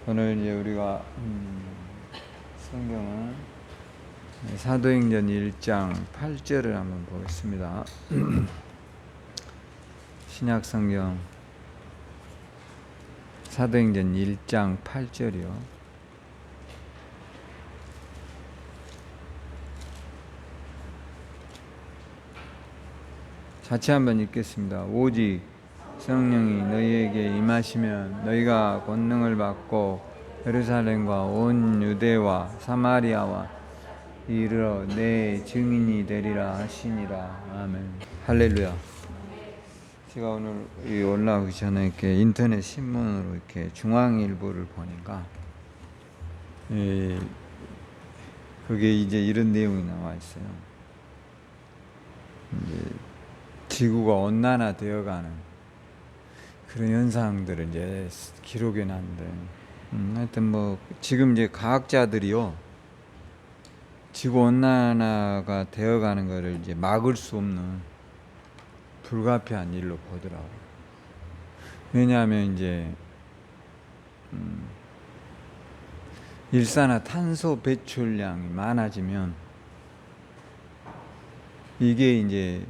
오늘 이제 우리가 성경은 사도행전 1장 8절을 한번 보겠습니다. 신약 성경 사도행전 1장 8절이요. 같이 한번 읽겠습니다. 오직 성령이 너희에게 임하시면 너희가 권능을 받고 예루살렘과 온 유대와 사마리아와 이르러 내 증인이 되리라 하시니라. 아멘. 할렐루야. 제가 오늘 올라오기 전에 이렇게 인터넷 신문으로 이렇게 중앙일보를 보니까 그게 이제 이런 내용이 나와 있어요. 이제 지구가 온난화 되어가는 그런 현상들을 이제 기록해 놨는데, 하여튼 뭐 지금 이제 과학자들이요, 지구 온난화가 되어가는 것을 이제 막을 수 없는 불가피한 일로 보더라고요. 왜냐하면 이제 일산화탄소 배출량이 많아지면 이게 이제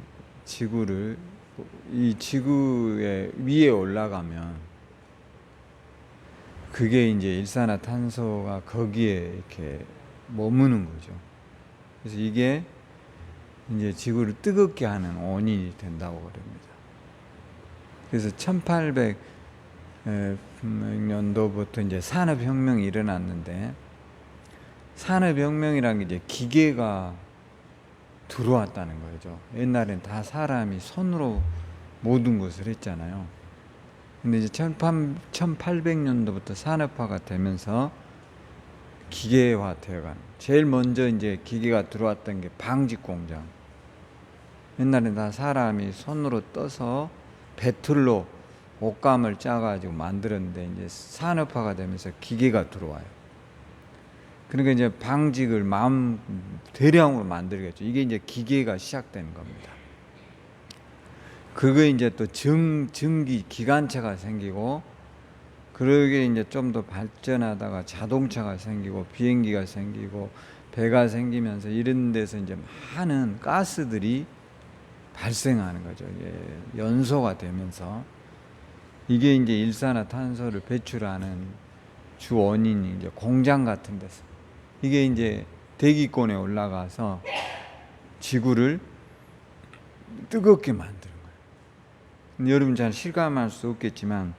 이 지구의 위에 올라가면 그게 이제 일산화탄소가 거기에 이렇게 머무는 거죠. 그래서 이게 이제 지구를 뜨겁게 하는 원인이 된다고 그럽니다. 그래서 1800년도부터 이제 산업혁명이 일어났는데, 산업혁명이라는 게 이제 기계가 들어왔다는 거죠. 옛날엔 다 사람이 손으로 모든 것을 했잖아요. 근데 이제 1800년도부터 산업화가 되면서 기계화 되어가는, 제일 먼저 이제 기계가 들어왔던 게 방직 공장. 옛날엔 다 사람이 손으로 떠서 배틀로 옷감을 짜가지고 만들었는데, 이제 산업화가 되면서 기계가 들어와요. 그러니까 이제 방직을 대량으로 만들겠죠. 이게 이제 기계가 시작되는 겁니다. 그거 이제 또 전기 기관차가 생기고, 그러게 이제 좀 더 발전하다가 자동차가 생기고, 비행기가 생기고, 배가 생기면서 이런 데서 이제 많은 가스들이 발생하는 거죠. 연소가 되면서 이게 이제 일산화탄소를 배출하는 주 원인이 이제 공장 같은 데서, 이게 이제 대기권에 올라가서 지구를 뜨겁게 만드는 거예요. 여러분 잘 실감할 수 없겠지만,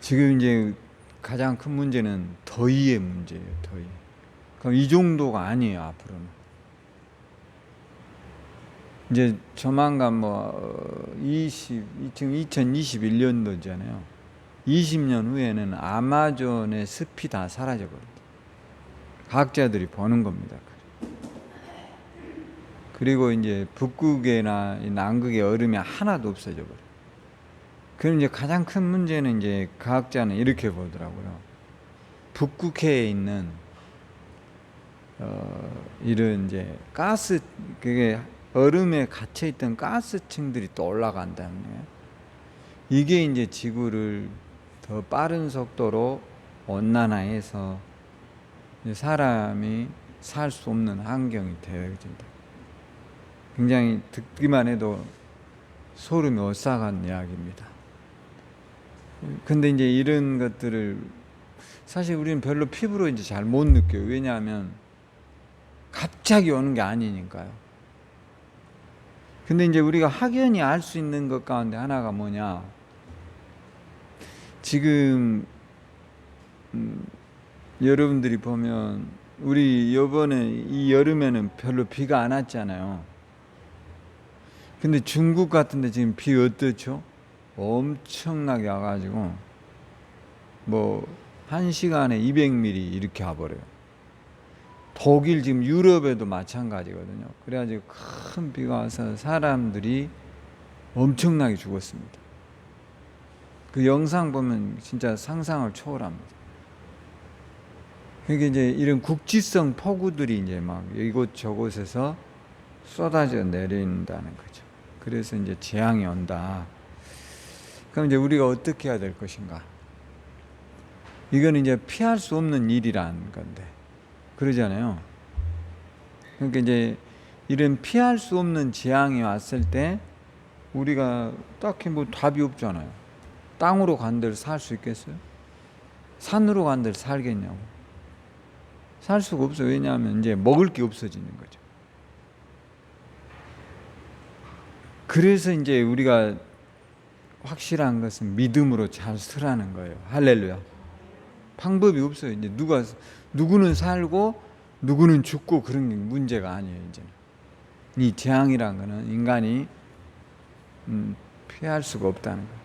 지금 이제 가장 큰 문제는 더위의 문제예요. 더위. 그럼 이 정도가 아니에요, 앞으로는. 이제 조만간 지금 2021년도잖아요. 20년 후에는 아마존의 습이 다 사라져버립니다. 과학자들이 보는 겁니다. 그리고 이제 북극이나 남극의 얼음이 하나도 없어져 버려요. 그럼 이제 가장 큰 문제는, 이제 과학자는 이렇게 보더라고요. 북극해에 있는 이런 이제 그게 얼음에 갇혀 있던 가스층들이 또 올라간다는 거예요. 이게 이제 지구를 더 빠른 속도로 온난화해서 사람이 살 수 없는 환경이 되어진다. 굉장히 듣기만 해도 소름이 오싹한 이야기입니다. 근데 이제 이런 것들을 사실 우리는 별로 피부로 이제 잘 못 느껴요. 왜냐하면 갑자기 오는 게 아니니까요. 근데 이제 우리가 확연히 알 수 있는 것 가운데 하나가 뭐냐? 지금 여러분들이 보면, 우리 이번에 이 여름에는 별로 비가 안 왔잖아요. 근데 중국 같은데 지금 비 어떻죠? 엄청나게 와가지고 1시간에 200mm 이렇게 와버려요. 독일, 지금 유럽에도 마찬가지거든요. 그래가지고 큰 비가 와서 사람들이 엄청나게 죽었습니다. 그 영상 보면 진짜 상상을 초월합니다. 그러니까 이제 이런 국지성 폭우들이 이제 막 이곳저곳에서 쏟아져 내린다는 거죠. 그래서 이제 재앙이 온다. 그럼 이제 우리가 어떻게 해야 될 것인가? 이거는 이제 피할 수 없는 일이란 건데. 그러잖아요. 그러니까 이제 이런 피할 수 없는 재앙이 왔을 때 우리가 딱히 뭐 답이 없잖아요. 땅으로 간 데를 살 수 있겠어요? 산으로 간 데를 살겠냐고. 살 수가 없어요. 왜냐하면 이제 먹을 게 없어지는 거죠. 그래서 이제 우리가 확실한 것은 믿음으로 잘 쓰라는 거예요. 할렐루야. 방법이 없어요. 이제 누구는 살고 누구는 죽고 그런 게 문제가 아니에요. 이제는 이 재앙이란 거는 인간이 피할 수가 없다는 거예요.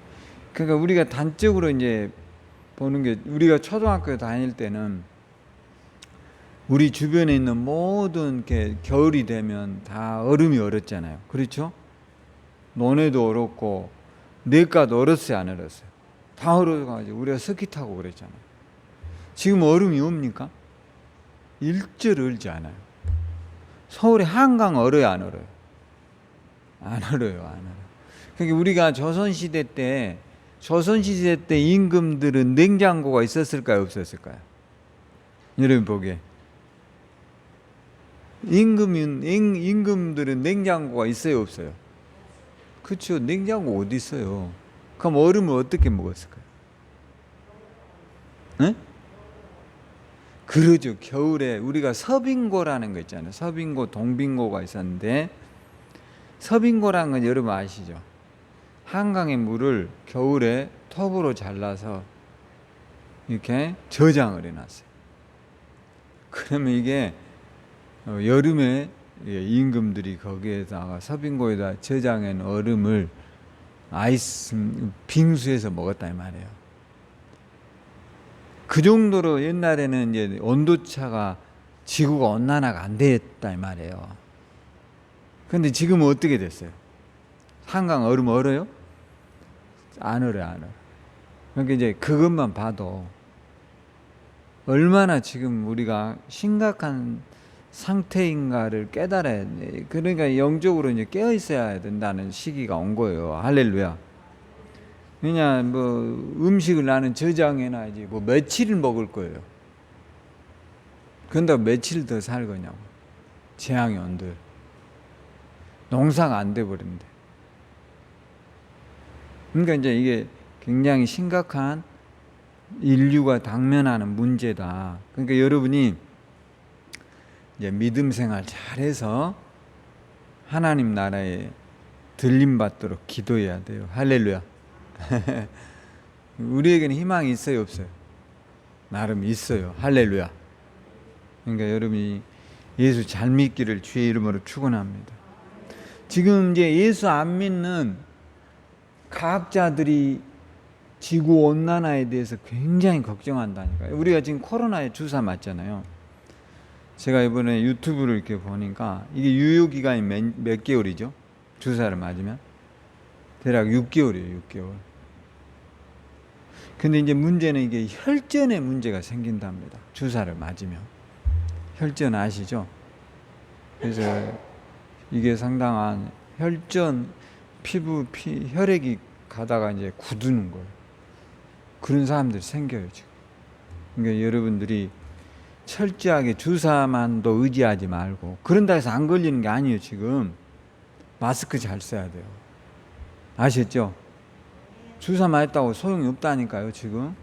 그러니까 우리가 단적으로 이제 보는 게, 우리가 초등학교 다닐 때는 우리 주변에 있는 모든 게 겨울이 되면 다 얼음이 얼었잖아요. 그렇죠? 논에도 얼었고 냇가도 얼었어요, 안 얼었어요? 다 얼어가지고 우리가 스키 타고 그랬잖아요. 지금 얼음이 옵니까? 일절 얼지 않아요. 서울의 한강 얼어요, 안 얼어요? 안 얼어요, 안 얼어요. 그러니까 우리가 조선시대 때 임금들은 냉장고가 있었을까요, 없었을까요? 여러분 보기에 임금들은 냉장고가 있어요, 없어요? 그렇죠. 냉장고 어디 있어요? 그럼 얼음을 어떻게 먹었을까요? 네? 그러죠. 겨울에 우리가 서빙고라는 거 있잖아요. 서빙고, 동빙고가 있었는데, 서빙고라는 건 여러분 아시죠? 한강의 물을 겨울에 톱으로 잘라서 이렇게 저장을 해놨어요. 그러면 이게 여름에 임금들이 거기에다가 서빙고에다 저장한 얼음을 빙수해서 먹었다 이 말이에요. 그 정도로 옛날에는 이제 온도차가, 지구가 온난화가 안 됐다 이 말이에요. 근데 지금은 어떻게 됐어요? 한강 얼음 얼어요? 안 얼어요, 안 얼어요. 그러니까 이제 그것만 봐도 얼마나 지금 우리가 심각한 상태인가를 깨달아야 돼. 그러니까 영적으로 이제 깨어 있어야 된다는 시기가 온 거예요. 할렐루야. 왜냐, 뭐 음식을 나는 저장해놔야지. 뭐 며칠을 먹을 거예요. 그런다고 며칠 더 살 거냐고. 재앙이 온들. 농사가 안 돼 버린대. 그러니까 이제 이게 굉장히 심각한 인류가 당면하는 문제다. 그러니까 여러분이 이제 믿음 생활 잘해서 하나님 나라에 들림 받도록 기도해야 돼요. 할렐루야. 우리에게는 희망이 있어요, 없어요? 나름 있어요. 할렐루야. 그러니까 여러분이 예수 잘 믿기를 주의 이름으로 축원합니다. 지금 이제 예수 안 믿는 과학자들이 지구 온난화에 대해서 굉장히 걱정한다니까요. 우리가 지금 코로나에 주사 맞잖아요. 제가 이번에 유튜브를 이렇게 보니까 이게 유효 기간이 몇 개월이죠? 주사를 맞으면 대략 6개월이에요. 6개월. 근데 이제 문제는 이게 혈전에 문제가 생긴답니다. 주사를 맞으면. 혈전 아시죠? 그래서 이게 상당한 혈전, 혈액이 가다가 이제 굳는 거예요. 그런 사람들이 생겨요, 지금. 그러니까 여러분들이 철저하게 주사만도 의지하지 말고, 그런다 해서 안 걸리는 게 아니에요. 지금 마스크 잘 써야 돼요. 아셨죠? 주사 맞았다고 소용이 없다니까요. 지금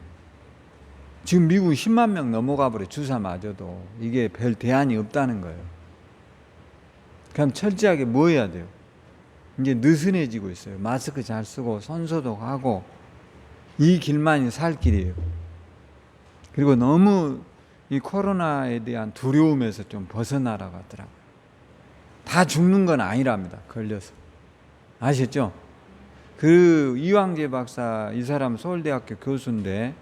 미국 10만 명 넘어가 버려. 주사 맞아도 이게 별 대안이 없다는 거예요. 그럼 철저하게 뭐 해야 돼요? 이제 느슨해지고 있어요. 마스크 잘 쓰고 손소독하고, 이 길만이 살 길이에요. 그리고 너무 이 코로나에 대한 두려움에서 좀 벗어나라고 하더라고요. 다 죽는 건 아니랍니다. 걸려서. 아셨죠? 그 이황재 박사, 이 사람 서울대학교 교수인데,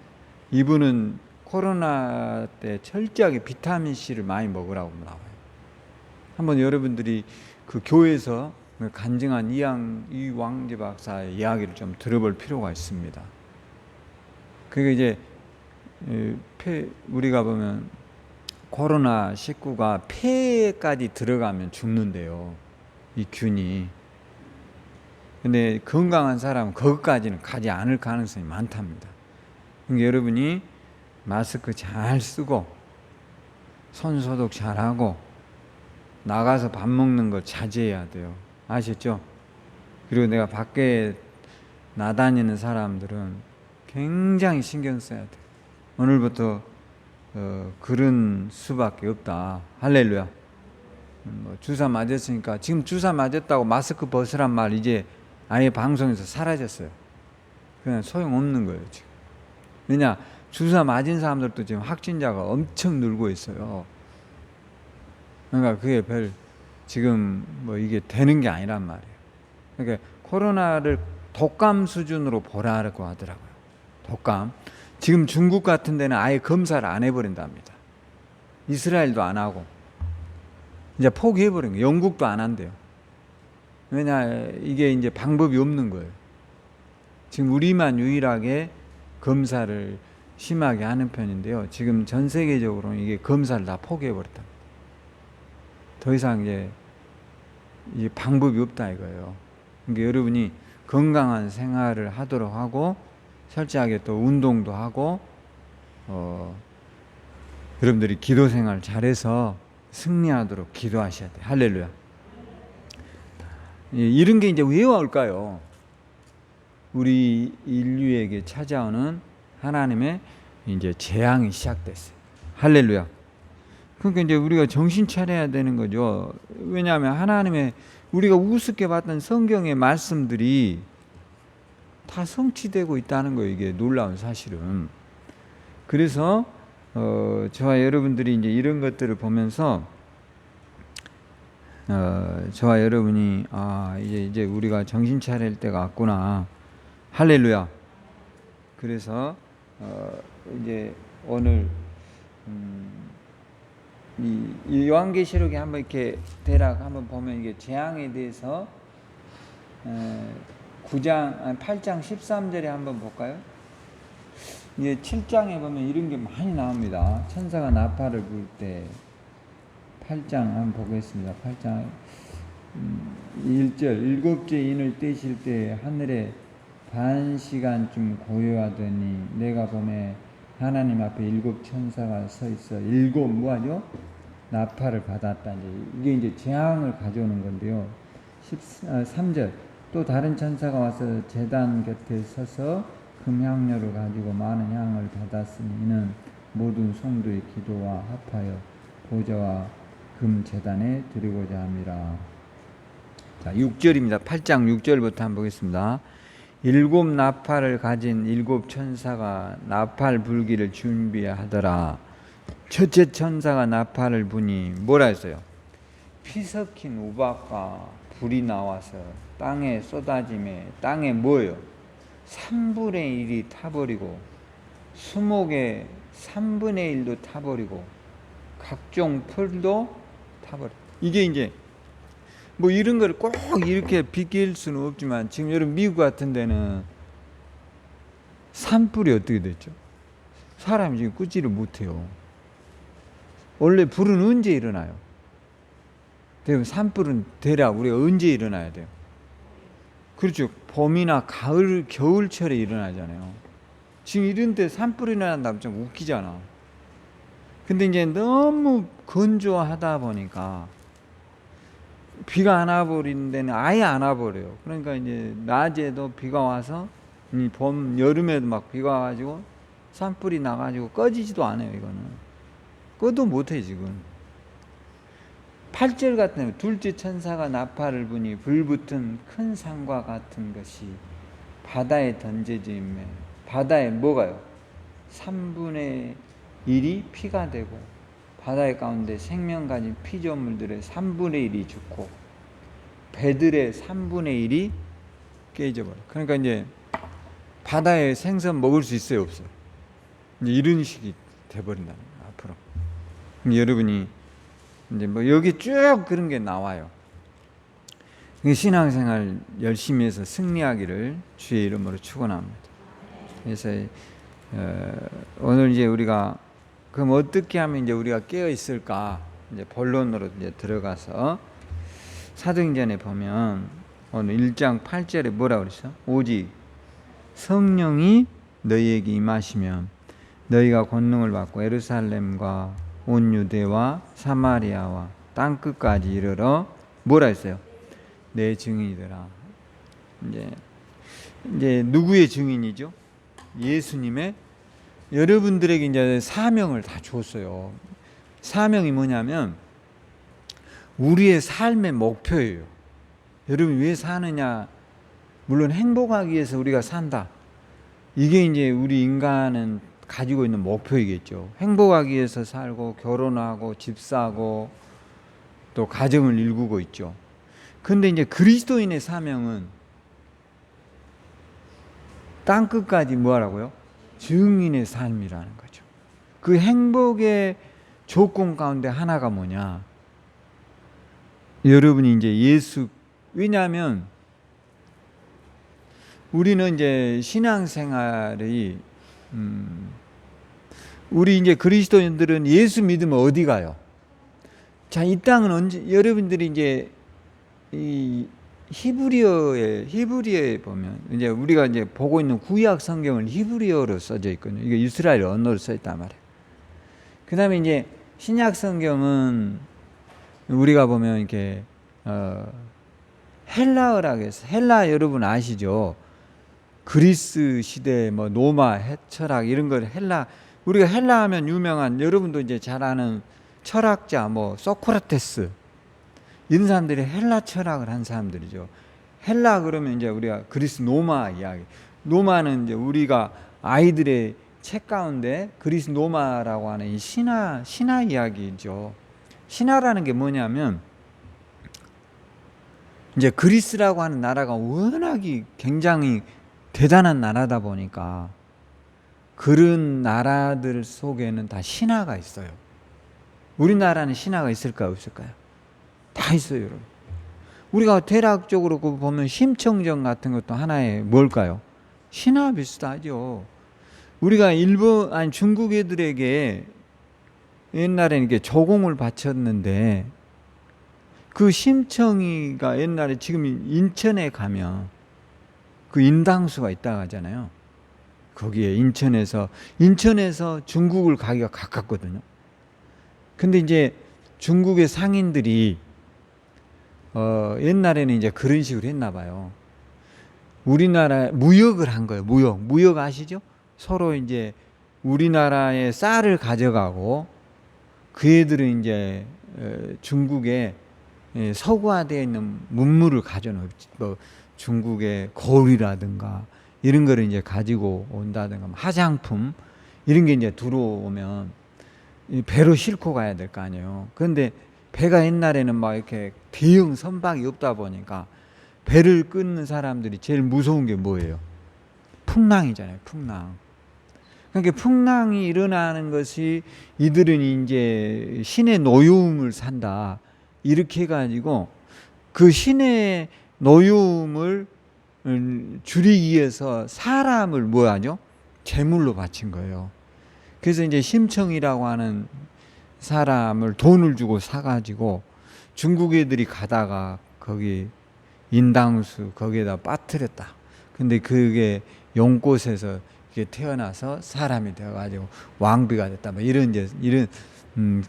이분은 코로나 때 철저하게 비타민C를 많이 먹으라고 나와요. 한번 여러분들이 그 교회에서 간증한 이황재 박사의 이야기를 좀 들어볼 필요가 있습니다. 그게 이제 우리가 보면 코로나19가 폐까지 들어가면 죽는데요, 이 균이. 근데 건강한 사람은 거기까지는 가지 않을 가능성이 많답니다. 그러니까 여러분이 마스크 잘 쓰고 손 소독 잘하고 나가서 밥 먹는 거 자제해야 돼요. 아셨죠? 그리고 내가 밖에 나다니는 사람들은 굉장히 신경 써야 돼. 오늘부터 그런 수밖에 없다. 할렐루야. 주사 맞았으니까 지금 주사 맞았다고 마스크 벗으란 말 이제 아예 방송에서 사라졌어요. 그냥 소용없는 거예요 지금. 왜냐, 주사 맞은 사람들도 지금 확진자가 엄청 늘고 있어요. 그러니까 그게 지금 이게 되는 게 아니란 말이에요. 그러니까 코로나를 독감 수준으로 보라고 하더라고요. 독감. 지금 중국 같은 데는 아예 검사를 안 해버린답니다. 이스라엘도 안 하고 이제 포기해버린 거예요. 영국도 안 한대요. 왜냐, 이게 이제 방법이 없는 거예요. 지금 우리만 유일하게 검사를 심하게 하는 편인데요. 지금 전 세계적으로 이게 검사를 다 포기해버렸다. 더 이상 이게 방법이 없다 이거예요. 그러니까 여러분이 건강한 생활을 하도록 하고 철저하게 또 운동도 하고 여러분들이 기도 생활 잘해서 승리하도록 기도하셔야 돼요. 할렐루야. 이런 게 이제 왜 올까요? 우리 인류에게 찾아오는 하나님의 이제 재앙이 시작됐어요. 할렐루야. 그러니까 이제 우리가 정신 차려야 되는 거죠. 왜냐하면 하나님의 우리가 우습게 봤던 성경의 말씀들이 다 성취되고 있다는 거예요. 이게 놀라운 사실은. 그래서 저와 여러분들이 이제 이런 것들을 보면서 저와 여러분이 이제 우리가 정신 차릴 때가 왔구나. 할렐루야. 그래서 이제 오늘 이 요한계시록에 한번 이렇게 대략 한번 보면 이게 재앙에 대해서 8장 13절에 한번 볼까요? 이제 7장에 보면 이런 게 많이 나옵니다. 천사가 나팔을 불 때 8장 한번 보겠습니다. 8장 1절 일곱째 인을 떼실 때 하늘에 반 시간쯤 고요하더니 내가 보매 하나님 앞에 일곱 천사가 서 있어 일곱 뭐하죠? 나팔을 받았다. 이게 이제 재앙을 가져오는 건데요. 13절 또 다른 천사가 와서 제단 곁에 서서 금향료를 가지고 많은 향을 받았으니 이는 모든 성도의 기도와 합하여 보좌와 금 제단에 드리고자 함이라. 자, 6절입니다. 8장 6절부터 한번 보겠습니다. 일곱 나팔을 가진 일곱 천사가 나팔 불기를 준비하더라. 첫째 천사가 나팔을 부니 뭐라 했어요? 피 섞인 우박과 불이 나와서 땅에 쏟아짐에 땅에 뭐예요? 3분의 1이 타버리고 수목의 3분의 1도 타버리고 각종 풀도 타버려. 이게 이제 이런 걸 꼭 이렇게 비길 수는 없지만 지금 여러분 미국 같은 데는 산불이 어떻게 됐죠? 사람이 지금 끄지를 못해요. 원래 불은 언제 일어나요? 산불은 대략 우리가 언제 일어나야 돼요? 그렇죠. 봄이나 가을, 겨울철에 일어나잖아요. 지금 이런 때 산불이 일어난다면 좀 웃기잖아. 근데 이제 너무 건조하다 보니까 비가 안 와버리는 데는 아예 안 와버려요. 그러니까 이제 낮에도 비가 와서 봄, 여름에도 막 비가 와가지고 산불이 나가지고 꺼지지도 않아요. 이거는 꺼도 못해 지금. 8절 같은 둘째 천사가 나팔을 부니 불붙은 큰 산과 같은 것이 바다에 던져짐에 바다에 뭐가요? 3분의 1이 피가 되고 바다의 가운데 생명 가진 피조물들의 3분의 1이 죽고 배들의 3분의 1이 깨져버려. 그러니까 이제 바다에 생선 먹을 수 있어요, 없어요? 이제 이런 식이 돼버린다. 앞으로. 여러분이 이제 여기 쭉 그런 게 나와요. 신앙생활 열심히 해서 승리하기를 주의 이름으로 축원합니다. 그래서 오늘 이제 우리가 그럼 어떻게 하면 이제 우리가 깨어 있을까? 이제 본론으로 이제 들어가서 사도행전에 보면 오늘 1장 8절에 뭐라 그랬어? 오직 성령이 너희에게 임하시면 너희가 권능을 받고 예루살렘과 온 유대와 사마리아와 땅끝까지 이르러 뭐라 했어요? 내 증인이더라. 이제 누구의 증인이죠? 예수님의. 여러분들에게 이제 사명을 다 줬어요. 사명이 뭐냐면 우리의 삶의 목표예요. 여러분 왜 사느냐? 물론 행복하기 위해서 우리가 산다. 이게 이제 우리 인간은 가지고 있는 목표이겠죠. 행복하기 위해서 살고 결혼하고 집 사고 또 가정을 일구고 있죠. 근데 이제 그리스도인의 사명은 땅끝까지 뭐하라고요? 증인의 삶이라는 거죠. 그 행복의 조건 가운데 하나가 뭐냐? 여러분이 이제 왜냐하면 우리는 이제 신앙생활이 우리 이제 그리스도인들은 예수 믿으면 어디 가요? 자, 이 땅은 언제 여러분들이 이제 이 히브리어에 보면 이제 우리가 이제 보고 있는 구약 성경은 히브리어로 써져 있거든요. 이게 이스라엘 언어로 써 있단 말이에요. 그다음에 이제 신약 성경은 우리가 보면 이렇게 헬라어라고 해서 헬라 여러분 아시죠? 그리스 시대 뭐 로마 철학 이런 걸 우리가 헬라 하면 유명한 여러분도 이제 잘 아는 철학자 뭐 소크라테스 이런 사람들이 헬라 철학을 한 사람들이죠. 헬라 그러면 이제 우리가 그리스 로마 이야기. 로마는 이제 우리가 아이들의 책 가운데 그리스 로마라고 하는 이 신화 이야기죠. 신화라는 게 뭐냐면 이제 그리스라고 하는 나라가 워낙이 굉장히 대단한 나라다 보니까 그런 나라들 속에는 다 신화가 있어요. 우리나라는 신화가 있을까요? 없을까요? 다 있어요, 여러분. 우리가 대략적으로 보면 심청정 같은 것도 하나의 뭘까요? 신화 비슷하죠. 우리가 중국 애들에게 옛날에는 이게 조공을 바쳤는데 그 심청이가 옛날에 지금 인천에 가면 그 인당수가 있다고 하잖아요. 거기에 인천에서 중국을 가기가 가깝거든요. 근데 이제 중국의 상인들이 옛날에는 이제 그런 식으로 했나 봐요. 우리나라 무역을 한 거예요. 무역 아시죠? 서로 이제 우리나라의 쌀을 가져가고 그 애들은 이제 중국에 서구화되어 있는 문물을 가져오는 뭐 중국의 거울이라든가 이런 거를 이제 가지고 온다든가 화장품 이런 게 이제 들어오면 배로 싣고 가야 될 거 아니에요. 그런데 배가 옛날에는 막 이렇게 대형 선박이 없다 보니까 배를 끊는 사람들이 제일 무서운 게 뭐예요? 풍랑이잖아요. 풍랑. 그러니까 풍랑이 일어나는 것이 이들은 이제 신의 노여움을 산다. 이렇게 해가지고 그 신의 노여움을 줄이기 위해서 사람을 뭐하죠? 제물로 바친 거예요. 그래서 이제 심청이라고 하는 사람을 돈을 주고 사가지고 중국 애들이 가다가 거기 인당수 거기에다 빠뜨렸다. 근데 그게 용꽃에서 이게 태어나서 사람이 되어가지고 왕비가 됐다. 뭐 이런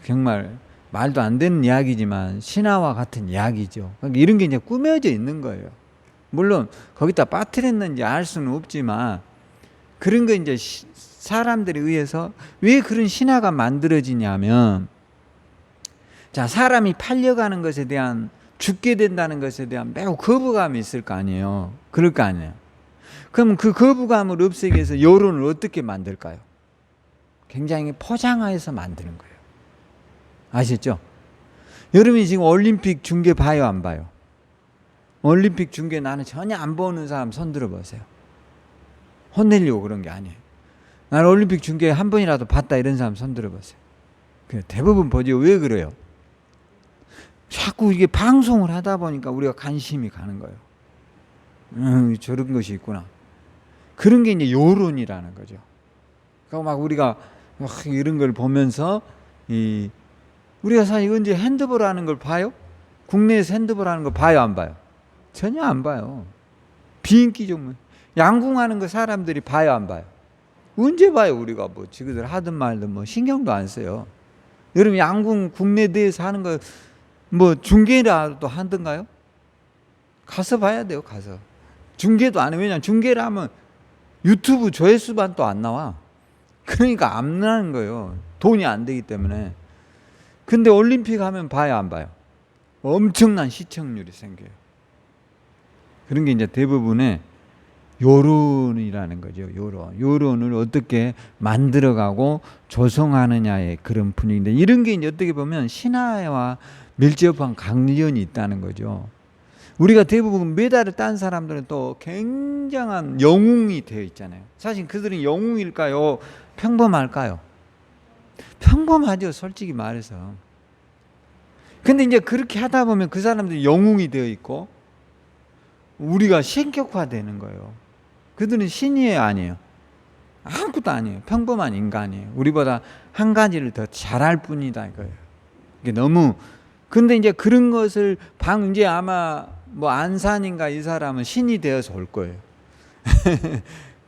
정말 말도 안 되는 이야기지만 신화와 같은 이야기죠. 그러니까 이런 게 이제 꾸며져 있는 거예요. 물론 거기다 빠뜨렸는지 알 수는 없지만 그런 거 이제 사람들에 의해서 왜 그런 신화가 만들어지냐면 자, 사람이 팔려가는 것에 대한 죽게 된다는 것에 대한 매우 거부감이 있을 거 아니에요. 그럴 거 아니에요. 그럼 그 거부감을 없애기 위해서 여론을 어떻게 만들까요? 굉장히 포장화해서 만드는 거예요. 아시죠? 여러분이 지금 올림픽 중계 봐요, 안 봐요? 올림픽 중계 나는 전혀 안 보는 사람 손 들어보세요. 혼내려고 그런 게 아니에요. 나는 올림픽 중계 한 번이라도 봤다 이런 사람 손 들어보세요. 대부분 보죠. 왜 그래요? 자꾸 이게 방송을 하다 보니까 우리가 관심이 가는 거예요. 저런 것이 있구나. 그런 게 이제 여론이라는 거죠. 그러니까 막 우리가 이런 걸 보면서 우리가 사실 언제 핸드볼 하는 걸 봐요? 국내에서 핸드볼 하는 거 봐요, 안 봐요? 전혀 안 봐요. 비인기 종목. 양궁하는 거 사람들이 봐요, 안 봐요? 언제 봐요? 우리가 뭐 지그들 하든 말든 뭐 신경도 안 써요. 여러분 양궁 국내 대회에서 하는 거 뭐 중계라도 하던가요? 가서 봐야 돼요. 가서 중계도 안 해. 왜냐면 중계를 하면 유튜브 조회수만 또 안 나와. 그러니까 안 나는 거예요. 돈이 안 되기 때문에. 근데 올림픽 하면 봐요, 안 봐요? 엄청난 시청률이 생겨요. 그런 게 이제 대부분의 요론이라는 거죠. 요론을 어떻게 만들어가고 조성하느냐의 그런 분위기인데, 이런 게 이제 어떻게 보면 신화와 밀접한 관련이 있다는 거죠. 우리가 대부분 메달을 딴 사람들은 또 굉장한 영웅이 되어 있잖아요. 사실 그들은 영웅일까요? 평범할까요? 평범하죠, 솔직히 말해서. 근데 이제 그렇게 하다 보면 그 사람들이 영웅이 되어 있고 우리가 신격화되는 거예요. 그들은 신이에요, 아니에요? 아무것도 아니에요. 평범한 인간이에요. 우리보다 한 가지를 더 잘할 뿐이다 이거예요. 이게 너무. 근데 이제 그런 것을 이제 아마 뭐 안산인가 이 사람은 신이 되어서 올 거예요.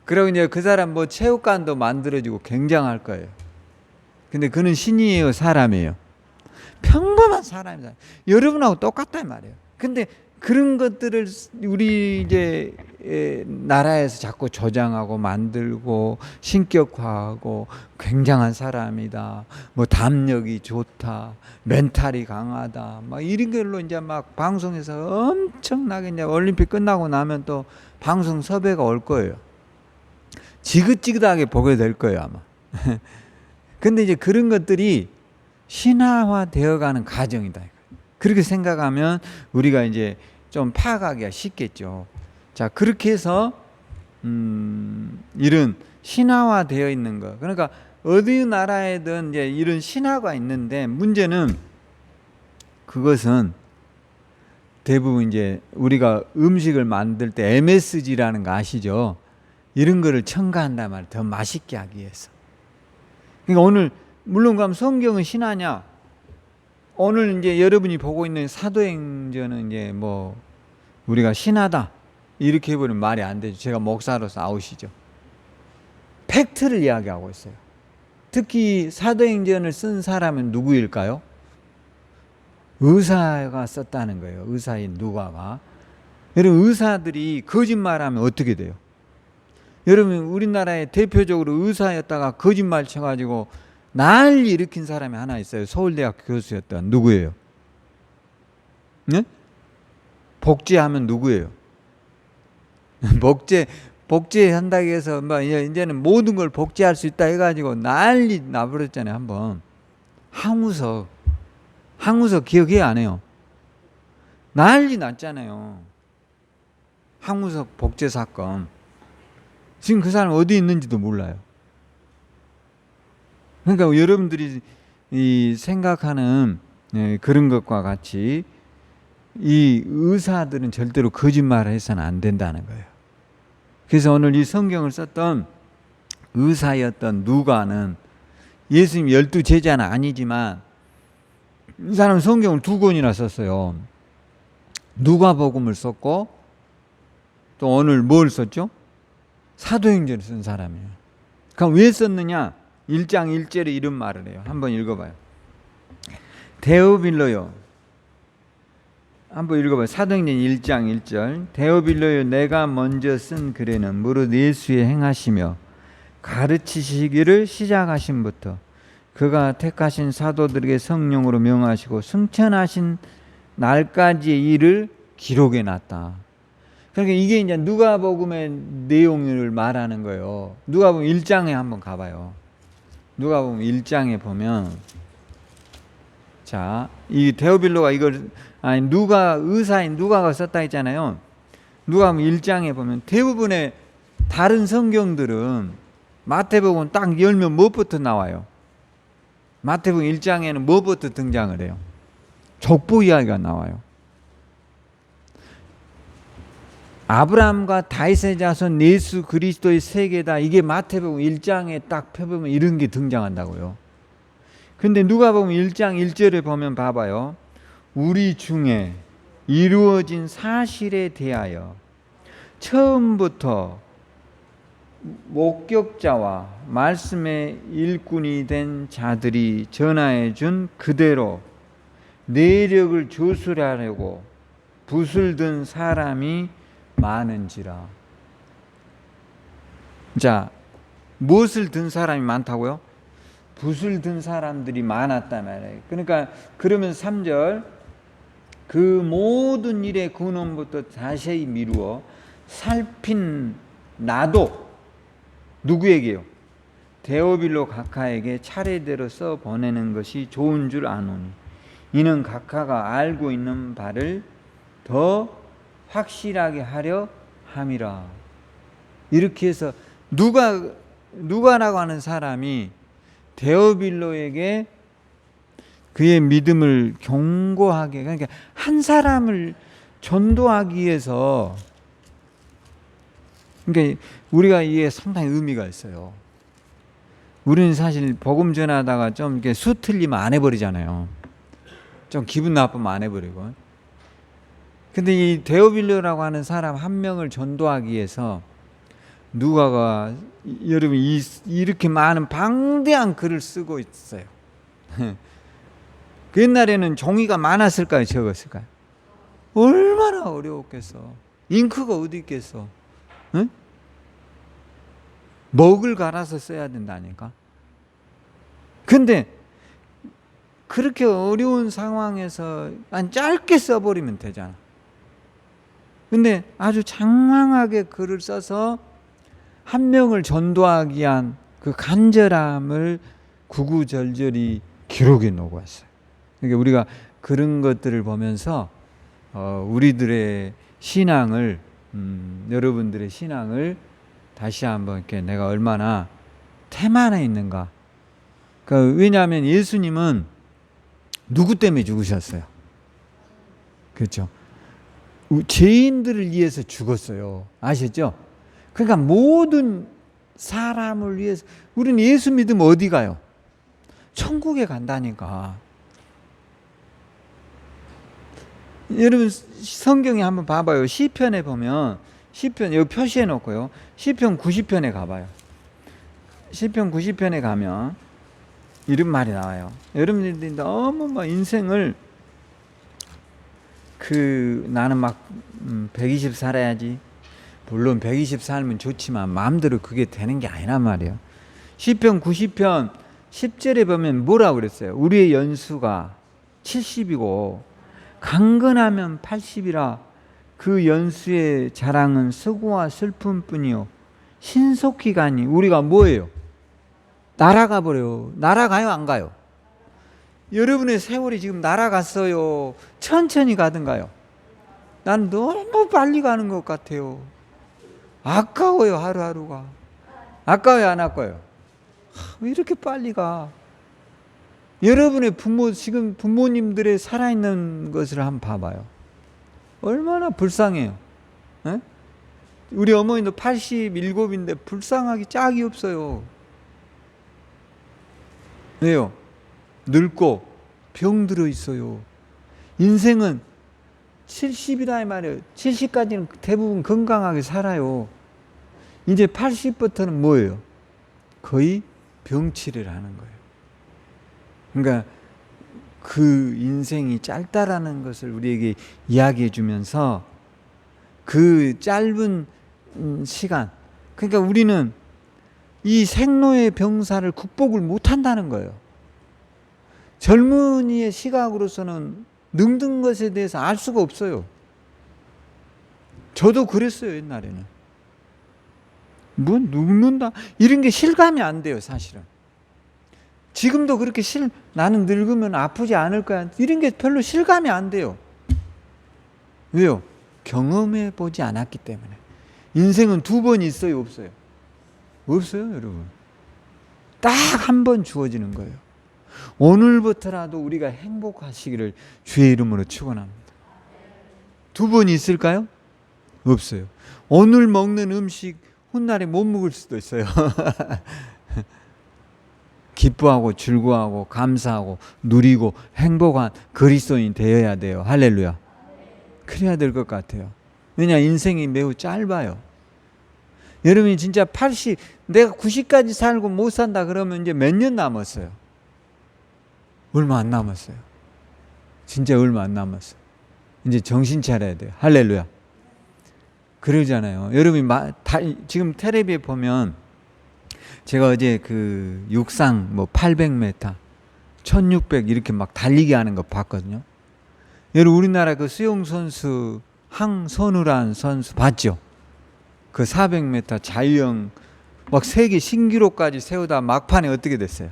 그리고 이제 그 사람 뭐 체육관도 만들어지고 굉장할 거예요. 근데 그는 신이에요, 사람이에요? 평범한 사람이다. 여러분하고 똑같단 말이에요. 근데 그런 것들을 우리 이제 나라에서 자꾸 조장하고 만들고 신격화하고 굉장한 사람이다, 뭐 담력이 좋다, 멘탈이 강하다, 막 이런 걸로 이제 막 방송에서 엄청나게 이제 올림픽 끝나고 나면 또 방송 섭외가 올 거예요. 지긋지긋하게 보게 될 거예요, 아마. 근데 이제 그런 것들이 신화화 되어가는 과정이다. 그렇게 생각하면 우리가 이제 좀 파악하기가 쉽겠죠. 자, 그렇게 해서 이런 신화화 되어 있는 거. 그러니까 어디 나라에든 이제 이런 신화가 있는데, 문제는 그것은 대부분 이제 우리가 음식을 만들 때 MSG라는 거 아시죠? 이런 거를 첨가한단 말이에요. 더 맛있게 하기 위해서. 그러니까 오늘 물론 그럼 성경은 신화냐? 오늘 이제 여러분이 보고 있는 사도행전은 이제 뭐 우리가 신화다 이렇게 해버리면 말이 안 되죠. 제가 목사로서 아웃이죠. 팩트를 이야기하고 있어요. 특히 사도행전을 쓴 사람은 누구일까요? 의사가 썼다는 거예요. 의사인 누가가. 여러분, 의사들이 거짓말하면 어떻게 돼요? 여러분, 우리나라에 대표적으로 의사였다가 거짓말 쳐가지고 난리 일으킨 사람이 하나 있어요. 서울대학 교수였던. 누구예요? 네? 복제하면 누구예요? 복제한다고 해서 뭐 이제는 모든 걸 복제할 수 있다 해가지고 난리 나버렸잖아요. 한번 항우석 기억해요, 안 해요? 난리 났잖아요. 항우석 복제 사건. 지금 그 사람 어디 있는지도 몰라요. 그러니까 여러분들이 이 생각하는 그런 것과 같이 이 의사들은 절대로 거짓말을 해서는 안 된다는 거예요. 그래서 오늘 이 성경을 썼던 의사였던 누가는 예수님 12제자는 아니지만 이 사람은 성경을 2권이나 썼어요. 누가복음을 썼고 또 오늘 뭘 썼죠? 사도행전을 쓴 사람이에요. 그럼 왜 썼느냐? 1장 1절에 이런 말을 해요. 한번 읽어봐요. 데오빌로요. 한번 읽어봐요. 사도행전 1장 1절. 데오빌로요, 내가 먼저 쓴 글에는 무릇 예수의 행하시며 가르치시기를 시작하심부터 그가 택하신 사도들에게 성령으로 명하시고 승천하신 날까지의 일을 기록해 놨다. 그러니까 이게 이제 누가복음의 내용을 말하는 거예요. 누가복음 1장에 한번 가봐요. 누가복음 1장에 보면, 자, 이 데오빌로가 이걸 의사인 누가가 썼다 했잖아요. 누가복음 1장에 보면 대부분의 다른 성경들은 마태복음 딱 열면 무엇부터 나와요? 마태복음 1장에는 무엇부터 등장을 해요? 족보 이야기가 나와요. 아브라함과 다윗의 자손 예수 그리스도의 세계다. 이게 마태복음 1장에 딱 펴보면 이런 게 등장한다고요. 근데 누가복음 1장 1절에 보면 봐봐요. 우리 중에 이루어진 사실에 대하여 처음부터 목격자와 말씀의 일꾼이 된 자들이 전하해 준 그대로 내력을 조술하려고 붓을 든 사람이 많은지라. 자, 무엇을 든 사람이 많다고요? 붓을 든 사람들이 많았단 말이에요. 그러니까 그러면 3절, 그 모든 일의 근원부터 자세히 미루어 살핀 나도, 누구에게요? 데오빌로 각하에게 차례대로 써 보내는 것이 좋은 줄 아노니 이는 각하가 알고 있는 바를 더 확실하게 하려 함이라. 이렇게 해서 누가라고 하는 사람이 데오빌로에게 그의 믿음을 견고하게, 그러니까 한 사람을 전도하기 위해서, 그러니까 우리가 이게 상당히 의미가 있어요. 우리는 사실 복음 전하다가 좀 이렇게 수 틀리면 안 해버리잖아요. 좀 기분 나쁘면 안 해버리고. 근데 이 데오빌로라고 하는 사람 한 명을 전도하기 위해서 누가가, 여러분, 이렇게 많은 방대한 글을 쓰고 있어요. 그 옛날에는 종이가 많았을까요? 적었을까요? 얼마나 어려웠겠어. 잉크가 어디 있겠어. 응? 먹을 갈아서 써야 된다니까. 근데 그렇게 어려운 상황에서 짧게 써버리면 되잖아. 근데 아주 장황하게 글을 써서 한 명을 전도하기 위한 그 간절함을 구구절절히 기록해 놓고 왔어요. 그러니까 우리가 그런 것들을 보면서 우리들의 신앙을, 여러분들의 신앙을 다시 한번 이렇게 내가 얼마나 태만해 있는가. 그러니까 왜냐하면 예수님은 누구 때문에 죽으셨어요? 그렇죠? 죄인들을 위해서 죽었어요. 아시죠? 그러니까 모든 사람을 위해서. 우리는 예수 믿으면 어디 가요? 천국에 간다니까. 여러분 성경에 한번 봐봐요. 시편에 보면, 시편 여기 표시해 놓고요, 시편 90편에 가봐요. 시편 90편에 가면 이런 말이 나와요. 여러분들이 너무 막 인생을 나는 막 120 살아야지. 물론 120 살면 좋지만 마음대로 그게 되는 게 아니란 말이에요. 시편 90편 10절에 보면 뭐라고 그랬어요? 우리의 연수가 70이고 강건하면 80이라 그 연수의 자랑은 수고와 슬픔뿐이요 신속히 가니. 우리가 뭐예요? 날아가 버려요. 날아가요, 안 가요? 여러분의 세월이 지금 날아갔어요? 천천히 가든가요? 난 너무 빨리 가는 것 같아요. 아까워요. 하루하루가 아까워요, 안 아까워요? 왜 이렇게 빨리 가? 여러분의 지금 부모님들의 살아있는 것을 한번 봐봐요. 얼마나 불쌍해요. 에? 우리 어머니도 87인데 불쌍하기 짝이 없어요. 왜요? 늙고 병들어 있어요. 인생은 70이다 이 말이에요. 70까지는 대부분 건강하게 살아요. 이제 80부터는 뭐예요? 거의 병치를 하는 거예요. 그러니까 그 인생이 짧다라는 것을 우리에게 이야기해 주면서 그 짧은 시간, 그러니까 우리는 이 생로의 병사를 극복을 못한다는 거예요. 젊은이의 시각으로서는 늙는 것에 대해서 알 수가 없어요. 저도 그랬어요, 옛날에는. 뭐 늙는다 이런 게 실감이 안 돼요, 사실은. 지금도 그렇게 나는 늙으면 아프지 않을 거야 이런 게 별로 실감이 안 돼요. 왜요? 경험해 보지 않았기 때문에. 인생은 두 번 있어요, 없어요? 없어요, 여러분. 딱 한 번 주어지는 거예요. 오늘부터라도 우리가 행복하시기를 주의 이름으로 축원합니다. 두 번 있을까요? 없어요. 오늘 먹는 음식 훗날에 못 먹을 수도 있어요. 기뻐하고 즐거워하고 감사하고 누리고 행복한 그리스도인 되어야 돼요. 할렐루야. 그래야 될 것 같아요. 왜냐, 인생이 매우 짧아요. 여러분이 진짜 80, 내가 90까지 살고 못 산다 그러면 이제 몇 년 남았어요? 얼마 안 남았어요. 진짜 얼마 안 남았어요. 이제 정신 차려야 돼요. 할렐루야. 그러잖아요. 여러분이 지금 텔레비에 보면 제가 어제 그 육상 뭐 800m, 1600 이렇게 막 달리기 하는 거 봤거든요. 여러분 우리나라 그 수영 선수 항선우란 선수 봤죠? 그 400m 자유형 막 세계 신기록까지 세우다 막판에 어떻게 됐어요?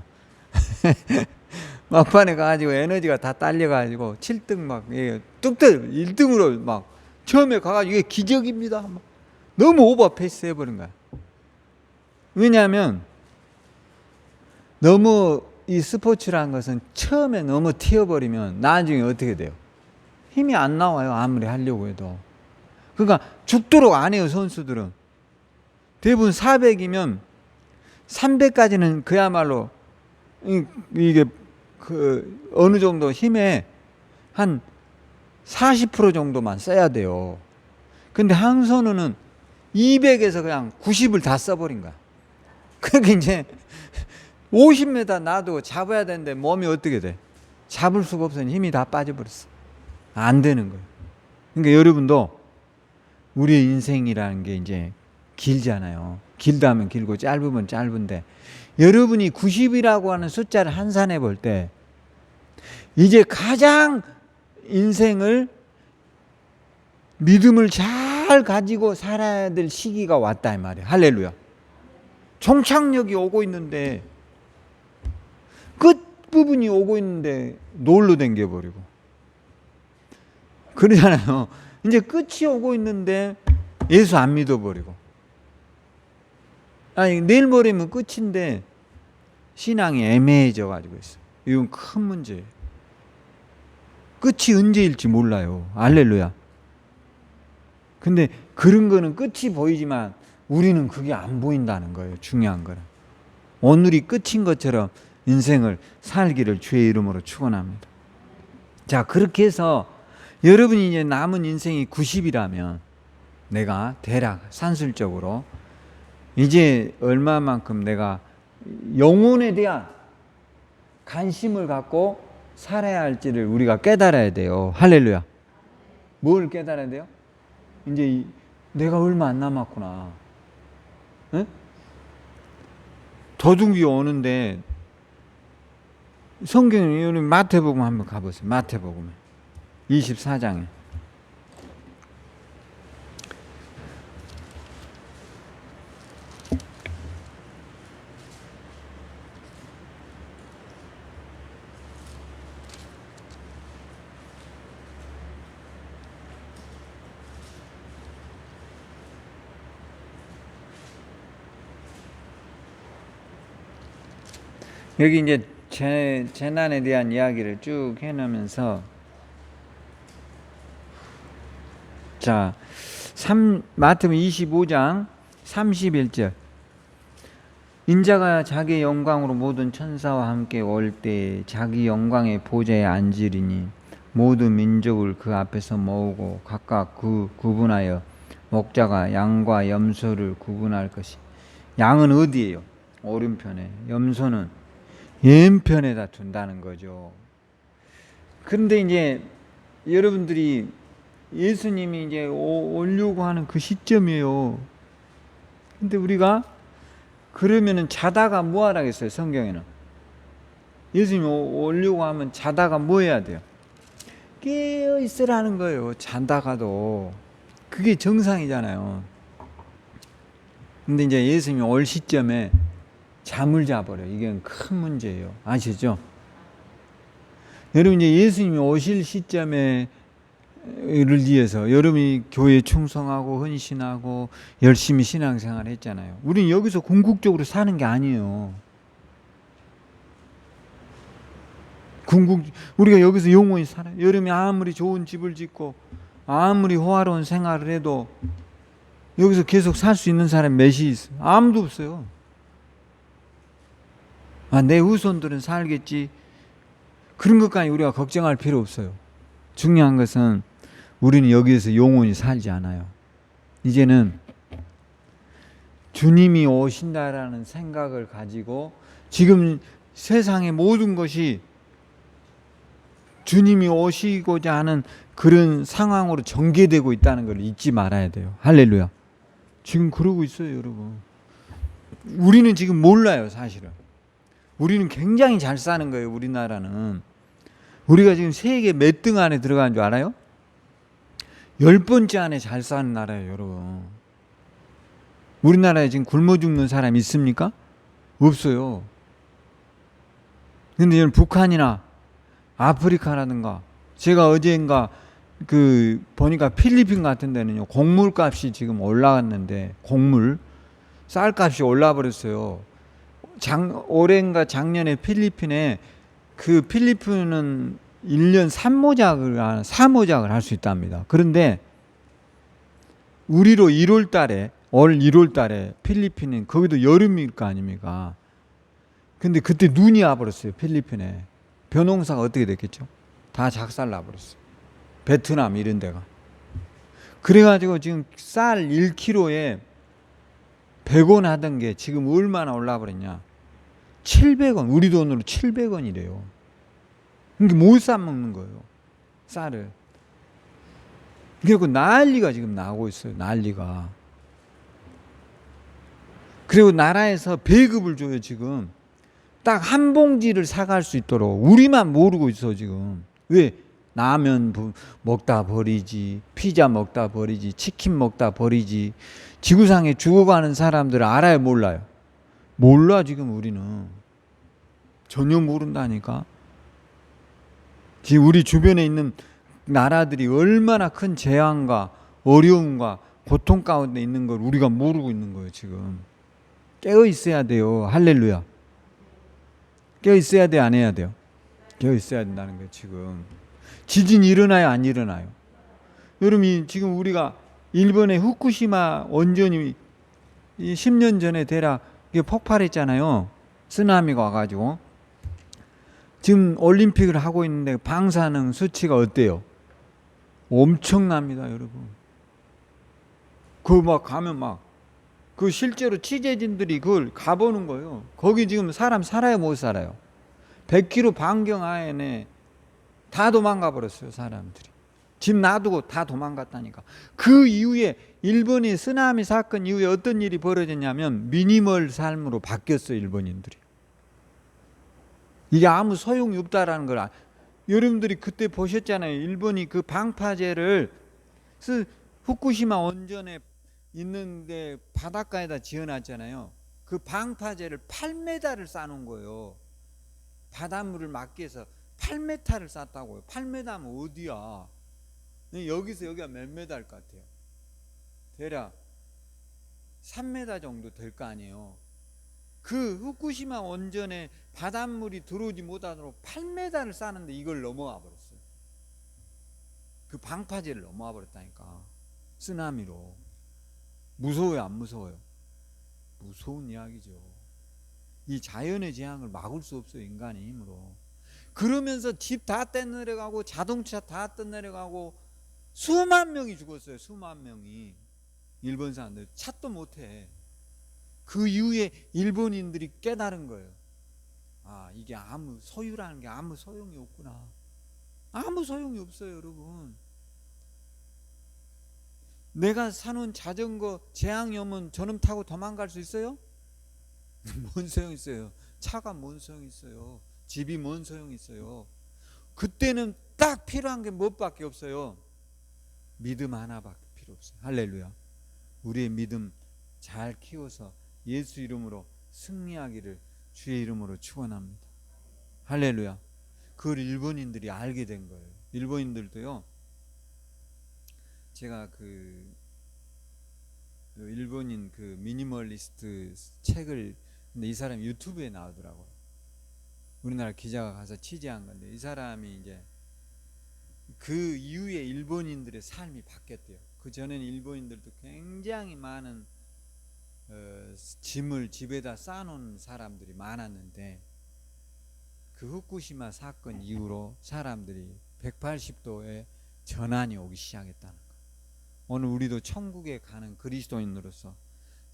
막판에 가가지고 에너지가 다 딸려가지고 7등 막 뚝뚝 1등으로 막 처음에 가가지고 이게 기적입니다. 막 너무 오버페이스 해버린 거야. 왜냐하면 너무 이 스포츠라는 것은 처음에 너무 튀어버리면 나중에 어떻게 돼요? 힘이 안 나와요. 아무리 하려고 해도. 그러니까 죽도록 안 해요. 선수들은. 대부분 400이면 300까지는 그야말로 이게 그 어느 정도 힘에 한 40% 정도만 써야 돼요. 근데 항선우는 200에서 그냥 90을 다 써버린 거야. 그러니까 이제 50m 나도 잡아야 되는데 몸이 어떻게 돼? 잡을 수가 없으니 힘이 다 빠져버렸어. 안 되는 거예요. 그러니까 여러분도 우리의 인생이라는 게 이제 길잖아요. 길다면 길고 짧으면 짧은데 여러분이 90이라고 하는 숫자를 환산해 볼 때 이제 가장 인생을 믿음을 잘 가지고 살아야 될 시기가 왔다 이 말이에요. 할렐루야. 종착역이 오고 있는데 끝부분이 오고 있는데 놀로 댕겨버리고 그러잖아요. 이제 끝이 오고 있는데 예수 안 믿어버리고 아니 내일 모레면 끝인데 신앙이 애매해져 가지고 있어요. 이건 큰 문제예요. 끝이 언제일지 몰라요. 할렐루야. 근데 그런 거는 끝이 보이지만 우리는 그게 안 보인다는 거예요. 중요한 거는. 오늘이 끝인 것처럼 인생을 살기를 주의 이름으로 축원합니다. 자, 그렇게 해서 여러분이 이제 남은 인생이 90이라면 내가 대략 산술적으로 이제 얼마만큼 내가 영혼에 대한 관심을 갖고 살아야 할지를 우리가 깨달아야 돼요. 할렐루야. 뭘 깨달아야 돼요? 이제 내가 얼마 안 남았구나. 응? 도둑이 오는데 성경에 마태복음 한번 가보세요. 마태복음 24장에 여기 이제 재난에 대한 이야기를 쭉 해놓으면서 자, 마태복음 25장 31절 인자가 자기 영광으로 모든 천사와 함께 올 때 자기 영광의 보좌에 앉으리니 모든 민족을 그 앞에서 모으고 각각 구분하여 목자가 양과 염소를 구분할 것이. 양은 어디예요? 오른편에, 염소는 왼편에다 둔다는 거죠. 그런데 이제 여러분들이 예수님이 이제 오려고 하는 그 시점이에요. 근데 우리가 그러면은 자다가 뭐 하라겠어요? 성경에는 예수님이 오려고 하면 자다가 뭐 해야 돼요? 깨어 있으라는 거예요. 자다가도 그게 정상이잖아요. 근데 이제 예수님이 올 시점에 잠을 자버려. 이게 큰 문제예요. 아시죠? 여러분 이제 예수님이 오실 시점에 를 위해서 여러분이 교회에 충성하고 헌신하고 열심히 신앙생활 했잖아요. 우리는 여기서 궁극적으로 사는 게 아니에요. 우리가 여기서 영원히 살아요. 여러분이 아무리 좋은 집을 짓고 아무리 호화로운 생활을 해도 여기서 계속 살 수 있는 사람이 몇이 있어요? 아무도 없어요. 내 후손들은 살겠지. 그런 것까지 우리가 걱정할 필요 없어요. 중요한 것은 우리는 여기에서 영원히 살지 않아요. 이제는 주님이 오신다라는 생각을 가지고 지금 세상의 모든 것이 주님이 오시고자 하는 그런 상황으로 전개되고 있다는 걸 잊지 말아야 돼요. 할렐루야. 지금 그러고 있어요, 여러분. 우리는 지금 몰라요, 사실은. 우리는 굉장히 잘 사는 거예요, 우리나라는. 우리가 지금 세계 몇 등 안에 들어가는 줄 알아요? 10번째 안에 잘 사는 나라예요, 여러분. 우리나라에 지금 굶어 죽는 사람 있습니까? 없어요. 근데 북한이나 아프리카라든가, 제가 어제인가 보니까 필리핀 같은 데는요, 곡물 값이 지금 올라갔는데, 곡물 쌀값이 올라 버렸어요. 올해인가 작년에 필리핀에, 필리핀은 1년 3모작을 할 수 있답니다. 그런데 우리로 1월 달에, 올 1월 달에 필리핀은 거기도 여름일 거 아닙니까? 근데 그때 눈이 와버렸어요, 필리핀에. 벼농사가 어떻게 됐겠죠? 다 작살 나버렸어요. 베트남 이런 데가. 그래가지고 지금 쌀 1kg에 100원 하던 게 지금 얼마나 올라버렸냐? 700원, 우리 돈으로 700원이래요. 그러니까 못 사 먹는 거예요, 쌀을. 그리고 난리가 지금 나고 있어요, 난리가. 그리고 나라에서 배급을 줘요, 지금. 딱 한 봉지를 사갈 수 있도록. 우리만 모르고 있어, 지금. 왜? 라면 먹다 버리지, 피자 먹다 버리지, 치킨 먹다 버리지. 지구상에 죽어가는 사람들을 알아요, 몰라요? 몰라, 지금 우리는. 전혀 모른다니까. 지금 우리 주변에 있는 나라들이 얼마나 큰 재앙과 어려움과 고통 가운데 있는 걸 우리가 모르고 있는 거예요, 지금. 깨어 있어야 돼요. 할렐루야. 깨어 있어야 돼, 안 해야 돼요? 깨어 있어야 된다는 거예요, 지금. 지진이 일어나요, 안 일어나요? 여러분, 지금 우리가 일본의 후쿠시마 원전이 10년 전에 대략 폭발했잖아요. 쓰나미가 와가지고. 지금 올림픽을 하고 있는데 방사능 수치가 어때요? 엄청납니다, 여러분. 가면 실제로 취재진들이 그걸 가보는 거예요. 거기 지금 사람 살아요, 못 살아요? 100km 반경 안에 다 도망가 버렸어요, 사람들이. 집 놔두고 다 도망갔다니까. 그 이후에 일본이 쓰나미 사건 이후에 어떤 일이 벌어졌냐면 미니멀 삶으로 바뀌었어요, 일본인들이. 이게 아무 소용이 없다라는 걸 여러분들이 그때 보셨잖아요. 일본이 그 방파제를 후쿠시마 원전에 있는데 바닷가에다 지어놨잖아요. 그 방파제를 8m를 쌓아놓은 거예요. 바닷물을 막기 위해서 8m를 쌓았다고요. 8m면 어디야? 여기서 여기가 몇 m일 것 같아요? 대략 3m 정도 될 거 아니에요. 그 후쿠시마 원전에 바닷물이 들어오지 못하도록 8m를 쌓는데 이걸 넘어와 버렸어요. 그 방파제를 넘어와 버렸다니까. 쓰나미로. 무서워요, 안 무서워요? 무서운 이야기죠. 이 자연의 재앙을 막을 수 없어요, 인간의 힘으로. 그러면서 집 다 떼내려가고 자동차 다 떼내려가고 수만 명이 죽었어요. 수만 명이. 일본 사람들 찾도 못해. 그 이후에 일본인들이 깨달은 거예요. 이게 소유라는 게 아무 소용이 없구나. 아무 소용이 없어요, 여러분. 내가 사는 자전거 재앙이 오면 저놈 타고 도망갈 수 있어요? 뭔 소용 있어요? 차가 뭔 소용 있어요? 집이 뭔 소용 있어요? 그때는 딱 필요한 게 무엇밖에 없어요? 믿음 하나밖에 필요 없어요. 할렐루야. 우리의 믿음 잘 키워서 예수 이름으로 승리하기를 주의 이름으로 축원합니다. 할렐루야. 그걸 일본인들이 알게 된 거예요. 일본인들도요. 제가 일본인 미니멀리스트 책을, 근데 이 사람이 유튜브에 나오더라고요. 우리나라 기자가 가서 취재한 건데, 이 사람이 이제 그 이후에 일본인들의 삶이 바뀌었대요. 그 전에는 일본인들도 굉장히 많은 짐을 집에다 쌓아놓은 사람들이 많았는데, 그 후쿠시마 사건 이후로 사람들이 180도의 전환이 오기 시작했다는 거예요. 오늘 우리도 천국에 가는 그리스도인으로서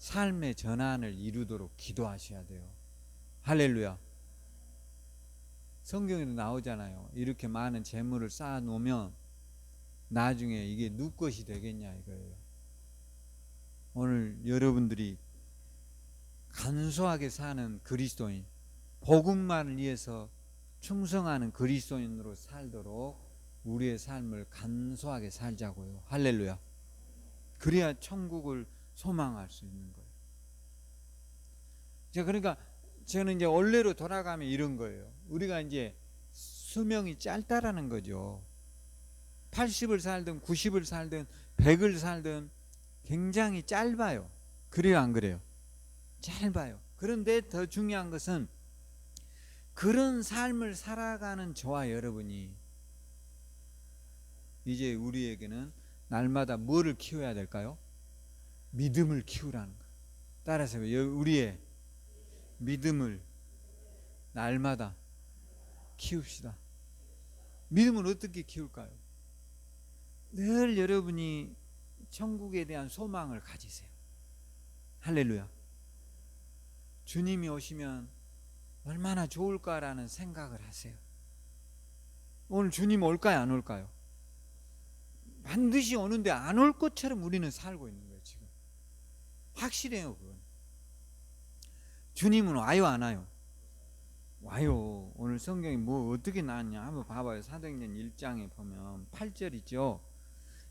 삶의 전환을 이루도록 기도하셔야 돼요. 할렐루야. 성경에도 나오잖아요. 이렇게 많은 재물을 쌓아 놓으면 나중에 이게 누구 것이 되겠냐 이거예요. 오늘 여러분들이 간소하게 사는 그리스도인, 복음만을 위해서 충성하는 그리스도인으로 살도록 우리의 삶을 간소하게 살자고요. 할렐루야. 그래야 천국을 소망할 수 있는 거예요. 그러니까 저는 이제 원래로 돌아가면 이런 거예요. 우리가 이제 수명이 짧다라는 거죠. 80을 살든 90을 살든 100을 살든 굉장히 짧아요. 그래요, 안 그래요? 짧아요. 그런데 더 중요한 것은 그런 삶을 살아가는 저와 여러분이 이제 우리에게는 날마다 뭐를 키워야 될까요? 믿음을 키우라는 거예요. 따라서 우리의 믿음을 날마다 키웁시다. 믿음을 어떻게 키울까요? 늘 여러분이 천국에 대한 소망을 가지세요. 할렐루야. 주님이 오시면 얼마나 좋을까라는 생각을 하세요. 오늘 주님 올까요, 안 올까요? 반드시 오는데 안 올 것처럼 우리는 살고 있는 거예요. 지금 확실해요. 그건. 주님은 와요, 안 와요? 와요. 오늘 성경이 뭐 어떻게 나왔냐 한번 봐봐요. 사도행전 1장에 보면 8절이죠.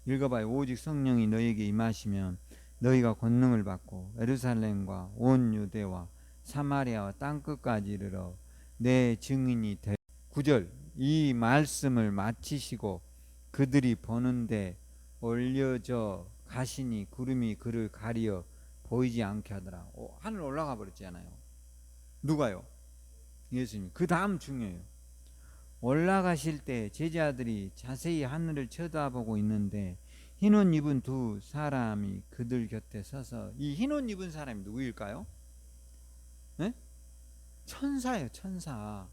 읽어봐요. 오직 성령이 너희에게 임하시면 너희가 권능을 받고 예루살렘과 온 유대와 사마리아와 땅끝까지 이르러 내 증인이 되. 9절 이 말씀을 마치시고 그들이 보는데 올려져 가시니 구름이 그를 가리어 보이지 않게 하더라. 하늘 올라가 버렸잖아요. 누가요? 예수님. 그 다음 중요해요. 올라가실 때 제자들이 자세히 하늘을 쳐다보고 있는데 흰옷 입은 두 사람이 그들 곁에 서서, 이 흰옷 입은 사람이 누구일까요? 네? 천사예요. 천사.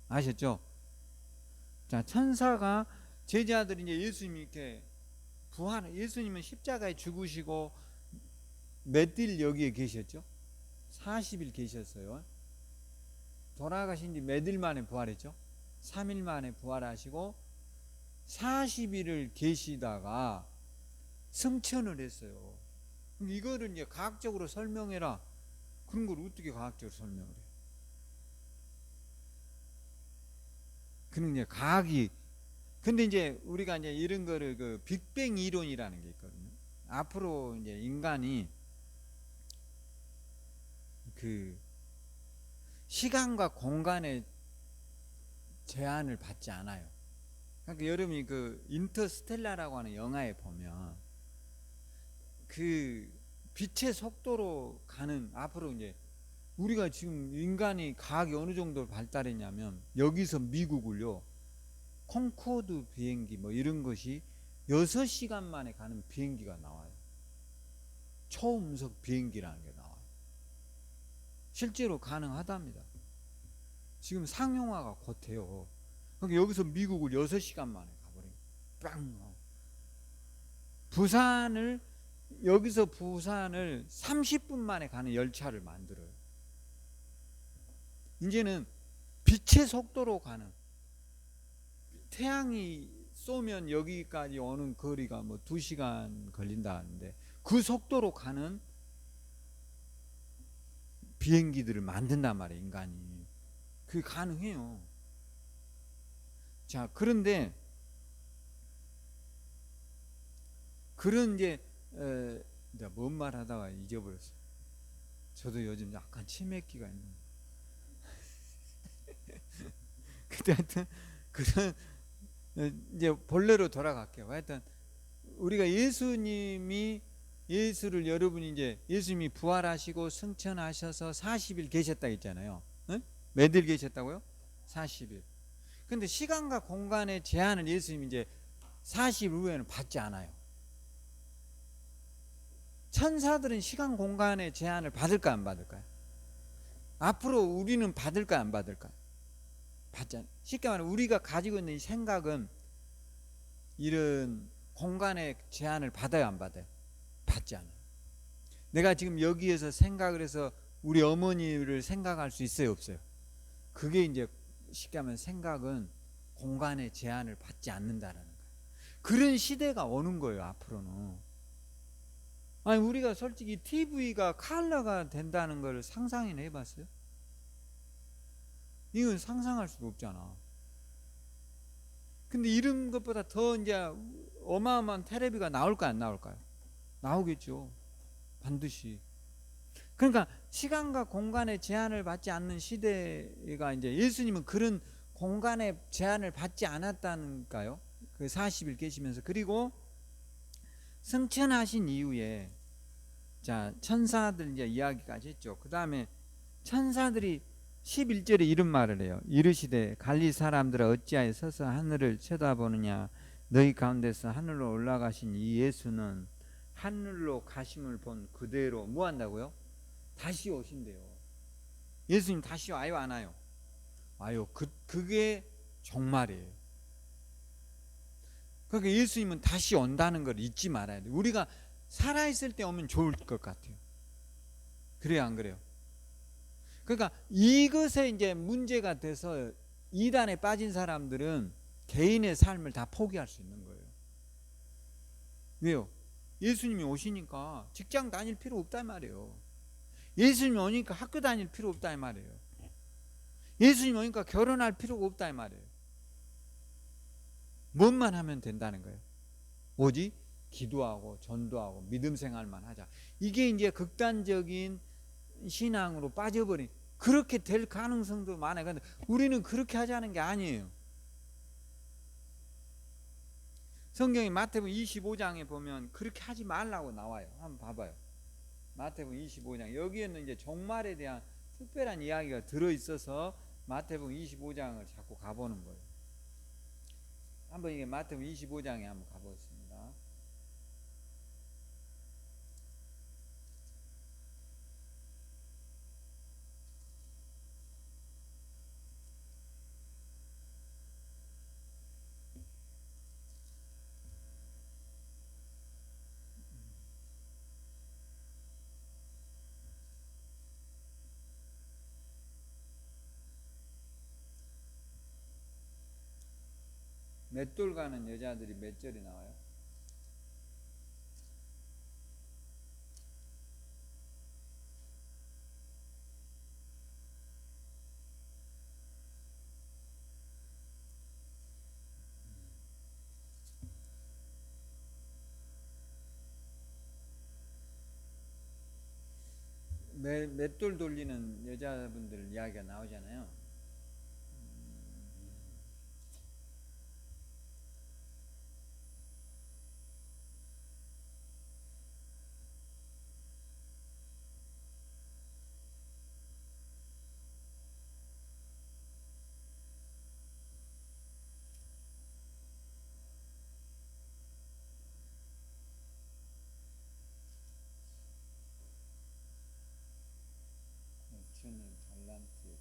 아셨죠? 자, 천사가 제자들이 이제 예수님이 이렇게 예수님은 십자가에 죽으시고 몇 일 여기에 계셨죠? 40일 계셨어요. 돌아가신 지 몇 일 만에 부활했죠? 3일 만에 부활하시고 40일을 계시다가 승천을 했어요. 이거를 이제 과학적으로 설명해라. 그런 걸 어떻게 과학적으로 설명을 해요? 그는 이제 과학이. 근데 이제 우리가 이제 이런 거를 그 빅뱅 이론이라는 게 있거든요. 앞으로 이제 인간이 그 시간과 공간의 제한을 받지 않아요. 그러니까 여러분이 그 인터스텔라라고 하는 영화에 보면 그 빛의 속도로 가는, 앞으로 이제 우리가 지금 인간이 과학이 어느 정도 발달했냐면 여기서 미국을요 콩코드 비행기 뭐 이런 것이 6시간 만에 가는 비행기가 나와요. 초음속 비행기라는 게 나와요. 실제로 가능하답니다. 지금 상용화가 곧 해요. 그러니까 여기서 미국을 6시간 만에 가버려요. 빵. 여기서 부산을 30분 만에 가는 열차를 만들어요. 이제는 빛의 속도로 가는, 태양이 쏘면 여기까지 오는 거리가 뭐 2시간 걸린다 하는데 그 속도로 가는 비행기들을 만든단 말이에요, 인간이. 그게 가능해요. 자, 그런데 그런 이제 뭔 말 하다가 잊어버렸어요. 저도 요즘 약간 치매기가 있는. 근데 하여튼 그런 이제 본래로 돌아갈게요. 하여튼 우리가 예수를 여러분이 이제 예수님이 부활하시고 승천하셔서 40일 계셨다 했잖아요. 응? 몇 일 계셨다고요? 40일. 근데 시간과 공간의 제한을 예수님이 이제 40일 후에는 받지 않아요. 천사들은 시간 공간의 제한을 받을까 안 받을까요? 앞으로 우리는 받을까 안 받을까요? 받지 않아요. 쉽게 말하면 우리가 가지고 있는 이 생각은 이런 공간의 제한을 받아요 안 받아요? 받지 않아요. 내가 지금 여기에서 생각을 해서 우리 어머니를 생각할 수 있어요, 없어요? 그게 이제 쉽게 하면 생각은 공간의 제한을 받지 않는다라는 거예요. 그런 시대가 오는 거예요, 앞으로는. 아니, 우리가 솔직히 TV가 컬러가 된다는 걸 상상이나 해봤어요? 이건 상상할 수도 없잖아. 근데 이런 것보다 더 이제 어마어마한 텔레비가 나올까요, 안 나올까요? 나오겠죠. 반드시. 그러니까 시간과 공간의 제한을 받지 않는 시대가 이제 예수님은 그런 공간의 제한을 받지 않았다는가요? 그 40일 계시면서. 그리고 승천하신 이후에 자, 천사들 이제 이야기까지 했죠. 그 다음에 천사들이 11절에 이런 말을 해요. 이르시되 갈리 사람들아 어찌하여 서서 하늘을 쳐다보느냐. 너희 가운데서 하늘로 올라가신 이 예수는 하늘로 가심을 본 그대로 뭐 한다고요? 다시 오신대요. 예수님 다시 와요, 안 와요? 와요. 그게 정말이에요. 그러니까 예수님은 다시 온다는 걸 잊지 말아야 돼요. 우리가 살아있을 때 오면 좋을 것 같아요. 그래요, 안 그래요? 그러니까 이것에 이제 문제가 돼서 이단에 빠진 사람들은 개인의 삶을 다 포기할 수 있는 거예요. 왜요? 예수님이 오시니까 직장 다닐 필요 없단 말이에요. 예수님이 오니까 학교 다닐 필요 없단 말이에요. 예수님이 오니까 결혼할 필요가 없단 말이에요. 뭔만 하면 된다는 거예요. 오직 기도하고 전도하고 믿음 생활만 하자. 이게 이제 극단적인 신앙으로 빠져버린, 그렇게 될 가능성도 많아요. 그런데 우리는 그렇게 하자는 게 아니에요. 성경이 마태복음 25장에 보면 그렇게 하지 말라고 나와요. 한번 봐봐요. 마태복음 25장. 여기에는 이제 종말에 대한 특별한 이야기가 들어있어서 마태복음 25장을 자꾸 가보는 거예요. 한번 이게 마태복음 25장에 한번 가보겠습니다. 맷돌 가는 여자들이 몇 절이 나와요? 맷돌 돌리는 여자분들 이야기가 나오잖아요. 주는 달란트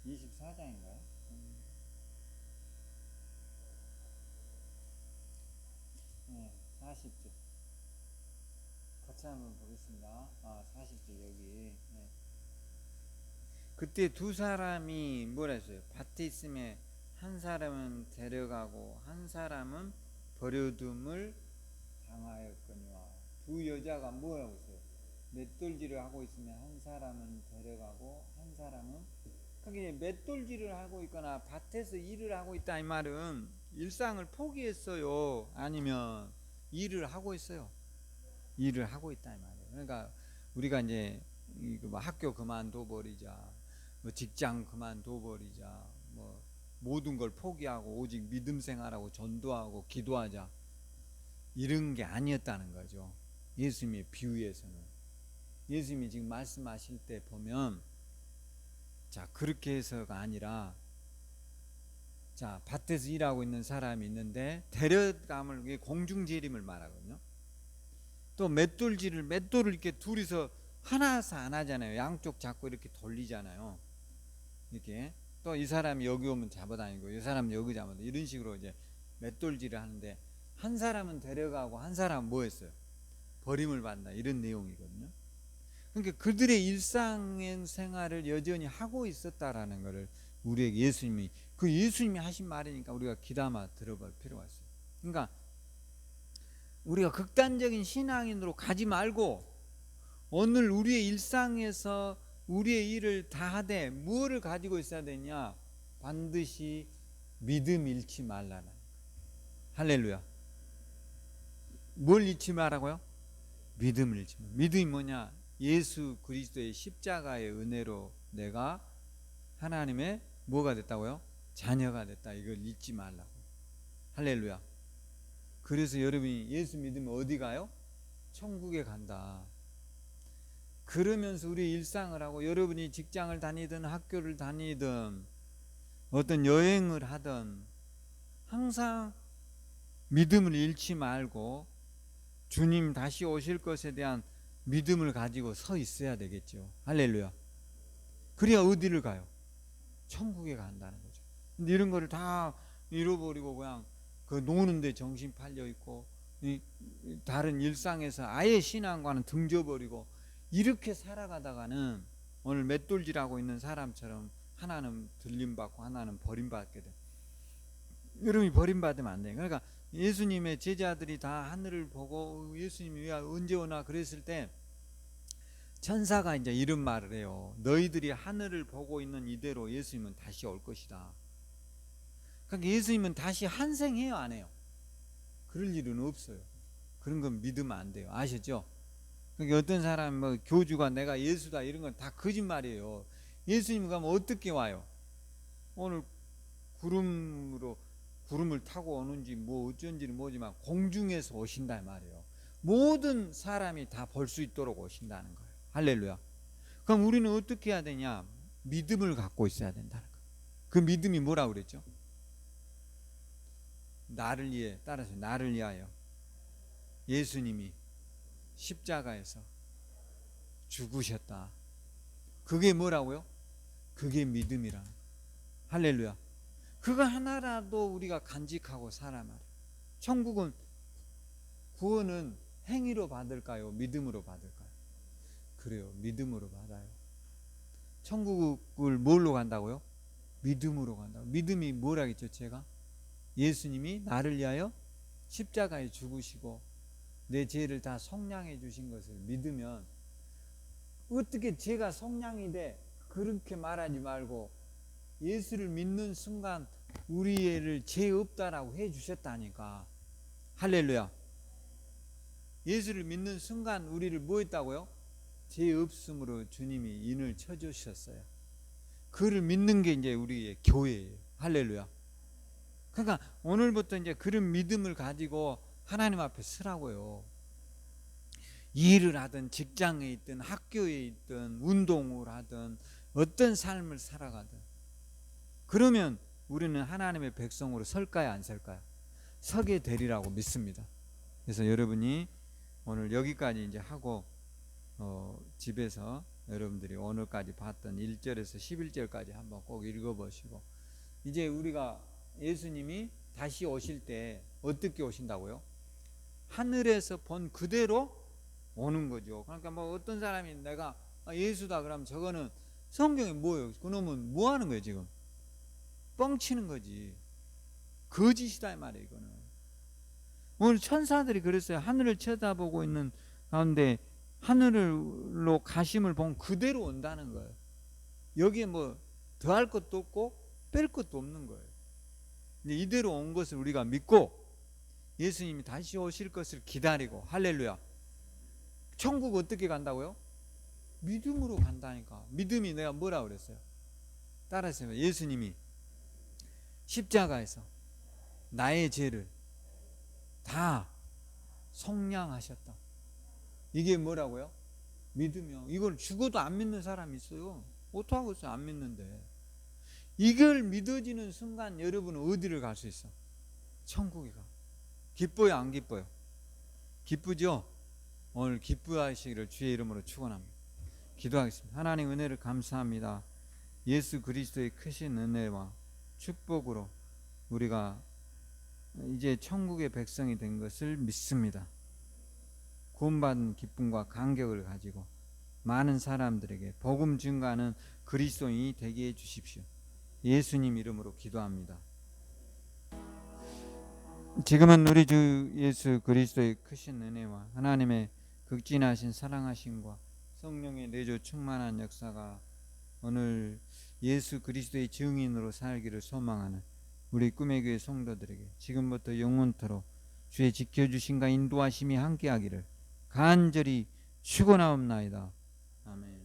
24장인가요? 네, 40절. 같이 한번 보겠습니다. 40절 여기. 네. 그때 두 사람이 뭐라 했어요? 밭에 있음에 한 사람은 데려가고 한 사람은 버려둠을 당하였거니와. 두 여자가 뭐라고 했어요? 맷돌질을 하고 있으면 한 사람은 데려가고 한 사람은, 그게 맷돌질을 하고 있거나 밭에서 일을 하고 있다 이 말은 일상을 포기했어요, 아니면 일을 하고 있어요? 일을 하고 있다 이 말이에요. 그러니까 우리가 이제 뭐 학교 그만둬 버리자, 뭐 직장 그만둬 버리자, 뭐 모든 걸 포기하고 오직 믿음 생활하고 전도하고 기도하자, 이런 게 아니었다는 거죠. 예수님의 비유에서는. 예수님이 지금 말씀하실 때 보면, 자, 그렇게 해서가 아니라, 자, 밭에서 일하고 있는 사람이 있는데 데려감을, 공중재림을 말하거든요. 또 맷돌을 이렇게 둘이서 하나서 안 하잖아요. 양쪽 잡고 이렇게 돌리잖아요. 이렇게. 또 이 사람이 여기 오면 잡아다니고 이 사람은 여기 잡아다니고 이런 식으로 이제 맷돌질을 하는데, 한 사람은 데려가고 한 사람은 뭐 했어요? 버림을 받는다. 이런 내용이거든요. 그러니까 그들의 일상 생활을 여전히 하고 있었다라는 것을 우리에게 예수님이 하신 말이니까 우리가 귀담아 들어볼 필요가 있어요. 그러니까 우리가 극단적인 신앙인으로 가지 말고 오늘 우리의 일상에서 우리의 일을 다 하되 무엇을 가지고 있어야 되냐? 반드시 믿음 잃지 말라는. 할렐루야. 뭘 잃지 말라고요? 믿음을 잃지 말. 믿음이 뭐냐? 예수 그리스도의 십자가의 은혜로 내가 하나님의 뭐가 됐다고요? 자녀가 됐다. 이걸 잊지 말라고. 할렐루야. 그래서 여러분이 예수 믿으면 어디 가요? 천국에 간다. 그러면서 우리 일상을 하고 여러분이 직장을 다니든 학교를 다니든 어떤 여행을 하든 항상 믿음을 잃지 말고 주님 다시 오실 것에 대한 믿음을 가지고 서 있어야 되겠죠. 할렐루야. 그래야 어디를 가요? 천국에 간다는 거죠. 근데 이런 거를 다 잃어버리고 그냥 그 노는데 정신 팔려 있고 다른 일상에서 아예 신앙과는 등져버리고 이렇게 살아가다가는 오늘 맷돌질하고 있는 사람처럼 하나는 들림받고 하나는 버림받게 돼. 여러분이 버림받으면 안 돼요. 그러니까 예수님의 제자들이 다 하늘을 보고 예수님이 왜 언제 오나 그랬을 때 천사가 이제 이런 말을 해요. 너희들이 하늘을 보고 있는 이대로 예수님은 다시 올 것이다. 그러니까 예수님은 다시 환생해요, 안 해요? 그럴 일은 없어요. 그런 건 믿으면 안 돼요. 아셨죠? 그러니까 어떤 사람 뭐 교주가 내가 예수다 이런 건 다 거짓말이에요. 예수님 가면 어떻게 와요? 오늘 구름을 타고 오는지 뭐 어쩐지는 모르지만 공중에서 오신다 말이에요. 모든 사람이 다 볼 수 있도록 오신다는 거예요. 할렐루야. 그럼 우리는 어떻게 해야 되냐? 믿음을 갖고 있어야 된다는 거예요. 그 믿음이 뭐라고 그랬죠? 나를 위해, 따라서 나를 위하여 예수님이 십자가에서 죽으셨다. 그게 뭐라고요? 그게 믿음이라. 할렐루야. 그거 하나라도 우리가 간직하고 살아 말이에요. 천국은 구원은 행위로 받을까요? 믿음으로 받을까요? 그래요. 믿음으로 받아요. 천국을 뭘로 간다고요? 믿음으로 간다고. 믿음이 뭐라겠죠? 제가 예수님이 나를 위하여 십자가에 죽으시고 내 죄를 다 속량해 주신 것을 믿으면 어떻게 죄가 속량이 돼? 그렇게 말하지 말고 예수를 믿는 순간 우리를 죄 없다라고 해 주셨다니까. 할렐루야. 예수를 믿는 순간 우리를 뭐 했다고요? 죄 없음으로 주님이 인을 쳐 주셨어요. 그를 믿는 게 이제 우리의 교회예요. 할렐루야. 그러니까 오늘부터 이제 그런 믿음을 가지고 하나님 앞에 서라고요. 일을 하든 직장에 있든 학교에 있든 운동을 하든 어떤 삶을 살아가든 그러면 우리는 하나님의 백성으로 설까요, 안 설까요? 서게 되리라고 믿습니다. 그래서 여러분이 오늘 여기까지 이제 하고 집에서 여러분들이 오늘까지 봤던 1절에서 11절까지 한번 꼭 읽어보시고 이제 우리가 예수님이 다시 오실 때 어떻게 오신다고요? 하늘에서 본 그대로 오는 거죠. 그러니까 뭐 어떤 사람이 내가 예수다 그러면 저거는 성경에 뭐예요? 그놈은 뭐 하는 거예요 지금? 뻥치는 거지. 거짓이다 이 말이에요 이거는. 오늘 천사들이 그랬어요. 하늘을 쳐다보고 있는 가운데 하늘로 가심을 본 그대로 온다는 거예요. 여기에 뭐 더할 것도 없고 뺄 것도 없는 거예요. 근데 이대로 온 것을 우리가 믿고 예수님이 다시 오실 것을 기다리고 할렐루야. 천국 어떻게 간다고요? 믿음으로 간다니까. 믿음이 내가 뭐라 그랬어요? 따라하세요. 예수님이 십자가에서 나의 죄를 다 속량하셨다. 이게 뭐라고요? 믿으며. 이걸 죽어도 안 믿는 사람이 있어요. 어떡하겠어요? 안 믿는데. 이걸 믿어지는 순간 여러분은 어디를 갈 수 있어? 천국에 가. 기뻐요? 안 기뻐요? 기쁘죠? 오늘 기뻐하시기를 주의 이름으로 축원합니다. 기도하겠습니다. 하나님 은혜를 감사합니다. 예수 그리스도의 크신 은혜와 축복으로 우리가 이제 천국의 백성이 된 것을 믿습니다. 구원받은 기쁨과 감격을 가지고 많은 사람들에게 복음 증거하는 그리스도인이 되게 해 주십시오. 예수님 이름으로 기도합니다. 지금은 우리 주 예수 그리스도의 크신 은혜와 하나님의 극진하신 사랑하심과 성령의 내주 충만한 역사가 오늘 예수 그리스도의 증인으로 살기를 소망하는 우리 꿈의 교회 성도들에게 지금부터 영원토록 주의 지켜주심과 인도하심이 함께하기를 간절히 축원하옵나이다. 아멘.